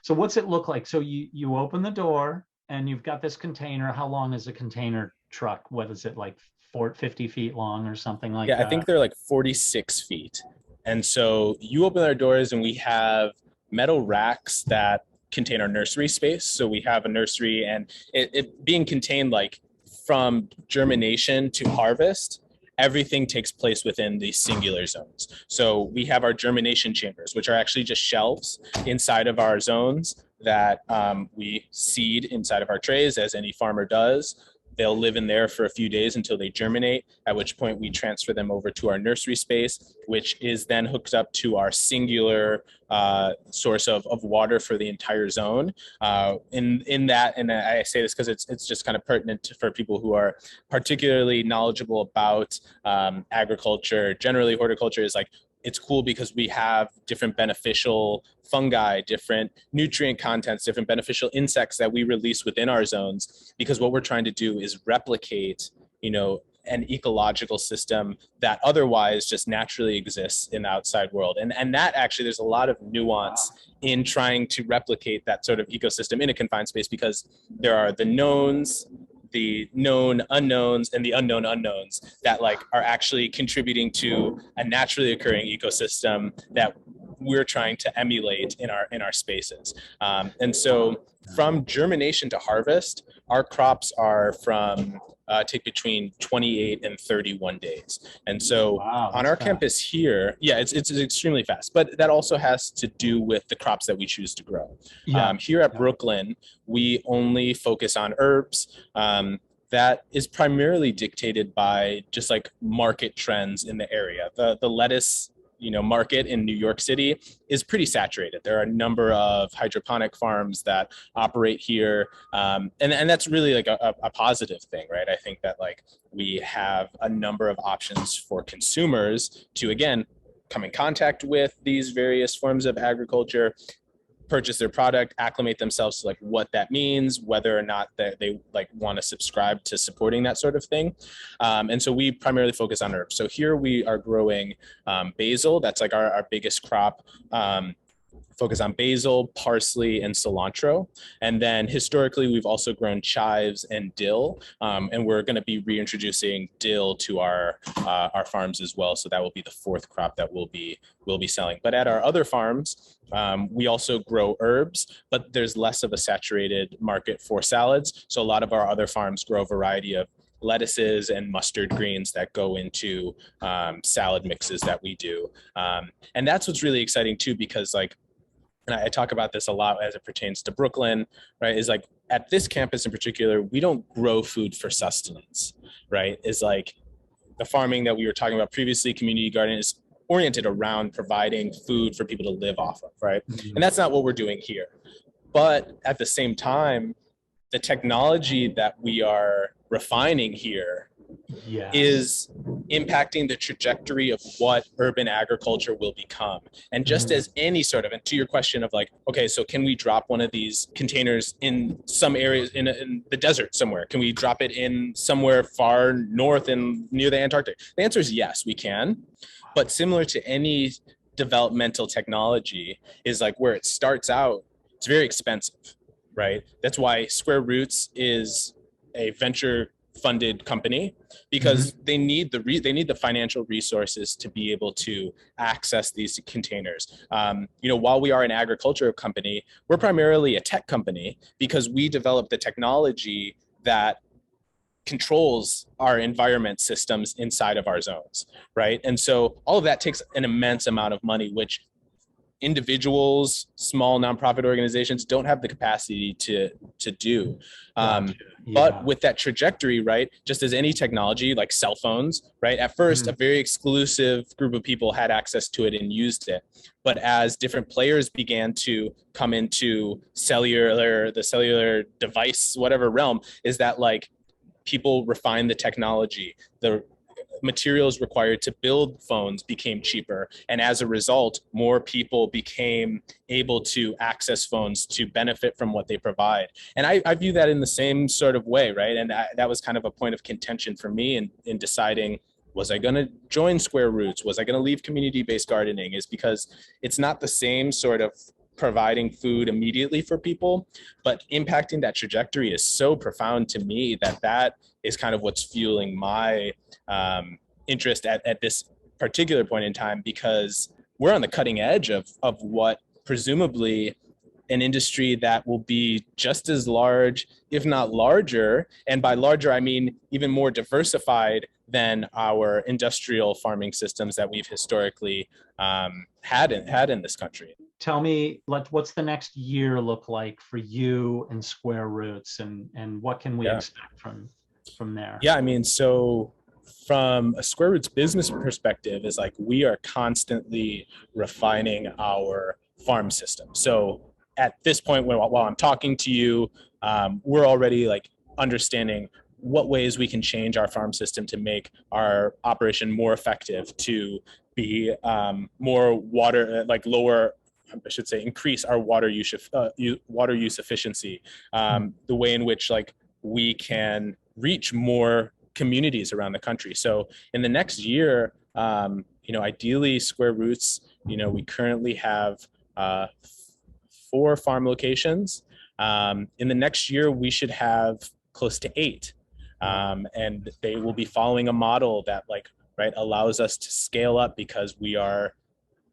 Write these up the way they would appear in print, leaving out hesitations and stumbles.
So what's it look like? So you open the door and you've got this container. How long is a container truck? What is it, like 50 feet long or something like Yeah, I that? think they're like 46 feet. And so you open our doors and we have metal racks that contain our nursery space. So we have a nursery and it being contained like from germination to harvest, everything takes place within these singular zones. So we have our germination chambers, which are actually just shelves inside of our zones that we seed inside of our trays, as any farmer does. They'll live in there for a few days until they germinate, at which point we transfer them over to our nursery space, which is then hooked up to our singular source of water for the entire zone. In that, and I say this because it's just kind of pertinent for people who are particularly knowledgeable about agriculture. Generally, horticulture is like, it's cool because we have different beneficial fungi, different nutrient contents, different beneficial insects that we release within our zones, because what we're trying to do is replicate, an ecological system that otherwise just naturally exists in the outside world. And that actually, there's a lot of nuance in trying to replicate that sort of ecosystem in a confined space, because there are the knowns, the known unknowns, and the unknown unknowns that like are actually contributing to a naturally occurring ecosystem that we're trying to emulate in our spaces. And so from germination to harvest, our crops are from take between 28 and 31 days. And so Wow, on that's our fast. campus here, yeah, it's extremely fast, but that also has to do with the crops that we choose to grow. Yeah. Here at Yeah. Brooklyn, we only focus on herbs. That is primarily dictated by just like market trends in the area. The lettuce market in New York City is pretty saturated. There are a number of hydroponic farms that operate here, and that's really like a positive thing, right? I think that like we have a number of options for consumers to again come in contact with these various forms of agriculture, purchase their product, acclimate themselves to like what that means, whether or not they like want to subscribe to supporting that sort of thing. And so we primarily focus on herbs. So here we are growing basil. That's like our biggest crop. Focus on basil, parsley, and cilantro. And then historically, we've also grown chives and dill, and we're going to be reintroducing dill to our farms as well. So that will be the fourth crop that we'll be selling. But at our other farms, we also grow herbs, but there's less of a saturated market for salads. So a lot of our other farms grow a variety of lettuces and mustard greens that go into salad mixes that we do. And that's what's really exciting too, because like, and I talk about this a lot as it pertains to Brooklyn, right? Is like at this campus in particular, we don't grow food for sustenance, right? Is like the farming that we were talking about previously, community garden, is oriented around providing food for people to live off of, right? And Mhm. that's not what we're doing here. But at the same time, the technology that we are refining here Yes. is impacting the trajectory of what urban agriculture will become. And just Mhm. as any sort of, and to your question of like, okay, so can we drop one of these containers in some areas in the desert somewhere? Can we drop it in somewhere far north and near the Antarctic? The answer is yes, we can. But similar to any developmental technology, is like where it starts out, it's very expensive, right? That's why Square Roots is a venture funded company, Mhm. because they need the financial resources to be able to access these containers. While we are an agriculture company, we're primarily a tech company because we develop the technology that controls our environment systems inside of our zones, right? And so all of that takes an immense amount of money, which individuals, small nonprofit organizations don't have the capacity to do. Gotcha. But Yeah. with that trajectory, right, just as any technology like cell phones, right, at first a Mhm. very exclusive group of people had access to it and used it. But as different players began to come into the cellular device, whatever realm, is that like people refine the technology, the materials required to build phones became cheaper. And as a result, more people became able to access phones to benefit from what they provide. And I view that in the same sort of way, right? And that was kind of a point of contention for me in deciding, was I going to join Square Roots? Was I going to leave community-based gardening? Is because it's not the same sort of providing food immediately for people, but impacting that trajectory is so profound to me that that is kind of what's fueling my interest at this particular point in time, because we're on the cutting edge of what presumably an industry that will be just as large, if not larger. And by larger, I mean even more diversified than our industrial farming systems that we've historically had in this country. Tell me, what's the next year look like for you and Square Roots, and what can we expect from there? Yeah, I mean, so from a Square Roots business perspective, is like we are constantly refining our farm system. So at this point, while I'm talking to you, we're already like understanding what ways we can change our farm system to make our operation more effective, to be more water, like lower, I should say, increase our water use efficiency. The way in which like we can reach more communities around the country. So in the next year, ideally Square Roots, we currently have 4 farm locations. In the next year, we should have close to 8. And they will be following a model that allows us to scale up because we are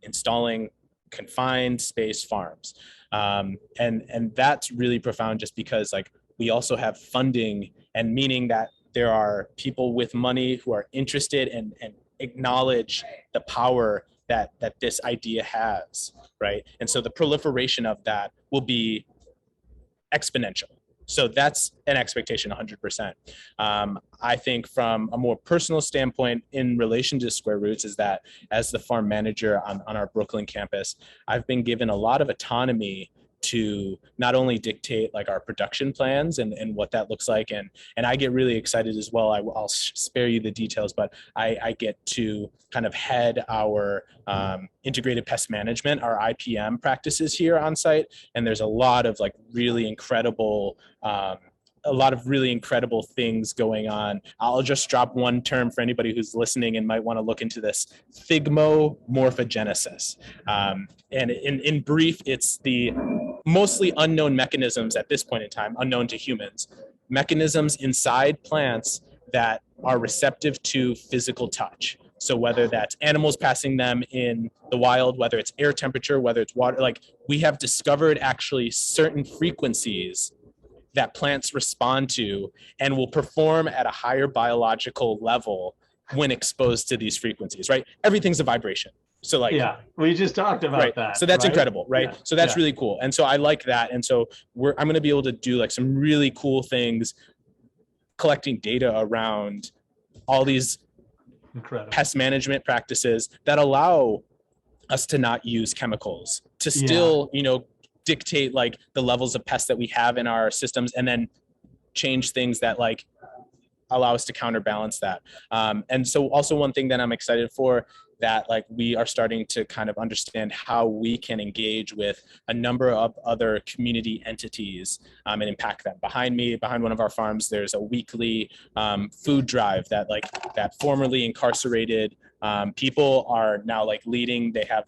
installing confined space farms. And that's really profound, just because we also have funding, and meaning that there are people with money who are interested and acknowledge the power that this idea has, right? And so the proliferation of that will be exponential. So that's an expectation, 100%. I think from a more personal standpoint in relation to Square Roots is that as the farm manager on our Brooklyn campus, I've been given a lot of autonomy to not only dictate our production plans and what that looks like. And I get really excited as well. I'll spare you the details, but I get to kind of head our integrated pest management, our IPM practices here on site. And there's a lot of really incredible things going on. I'll just drop one term for anybody who's listening and might want to look into this: thigmomorphogenesis. And in brief, it's the mostly unknown mechanisms at this point in time, unknown to humans, mechanisms inside plants that are receptive to physical touch. So whether that's animals passing them in the wild, whether it's air temperature, whether it's water, we have discovered actually certain frequencies that plants respond to and will perform at a higher biological level when exposed to these frequencies, right? Everything's a vibration. So yeah, we just talked about that. So that's incredible, right? Yeah. So that's really cool. And so I like that. And so I'm going to be able to do some really cool things, collecting data around all these pest management practices that allow us to not use chemicals, to still, dictate the levels of pests that we have in our systems, and then change things that allow us to counterbalance that. And so also one thing that I'm excited for, that we are starting to kind of understand how we can engage with a number of other community entities and impact them. Behind one of our farms, there's a weekly food drive that that formerly incarcerated people are now leading. They have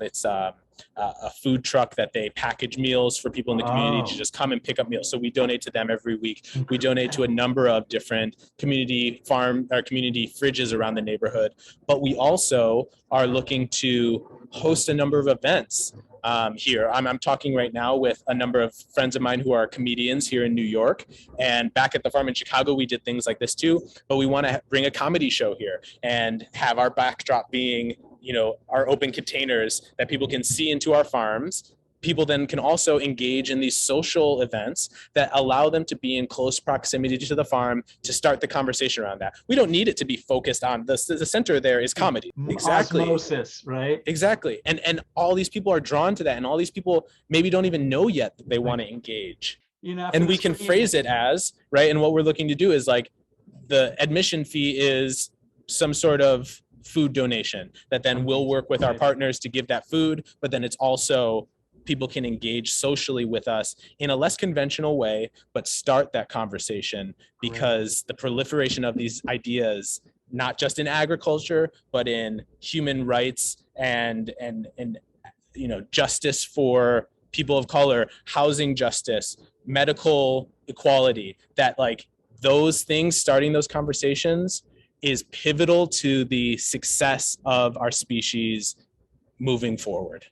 a food truck that they package meals for people in the community to just come and pick up meals. So we donate to them every week. We donate to a number of different community fridges around the neighborhood, but we also are looking to host a number of events here. I'm talking right now with a number of friends of mine who are comedians here in New York, and back at the farm in Chicago, we did things like this too, but we want to bring a comedy show here and have our backdrop being our open containers that people can see into our farms. People then can also engage in these social events that allow them to be in close proximity to the farm to start the conversation around that. We don't need it to be focused on the center. There is comedy. Exactly. Osmosis, right? Exactly. And all these people are drawn to that. And all these people maybe don't even know yet that they want to engage. And we can phrase it as, right? And what we're looking to do is the admission fee is some sort of food donation that then we'll work with our partners to give that food, but then it's also people can engage socially with us in a less conventional way, but start that conversation, because the proliferation of these ideas, not just in agriculture, but in human rights and justice for people of color, housing justice, medical equality, that like those things, starting those conversations is pivotal to the success of our species moving forward.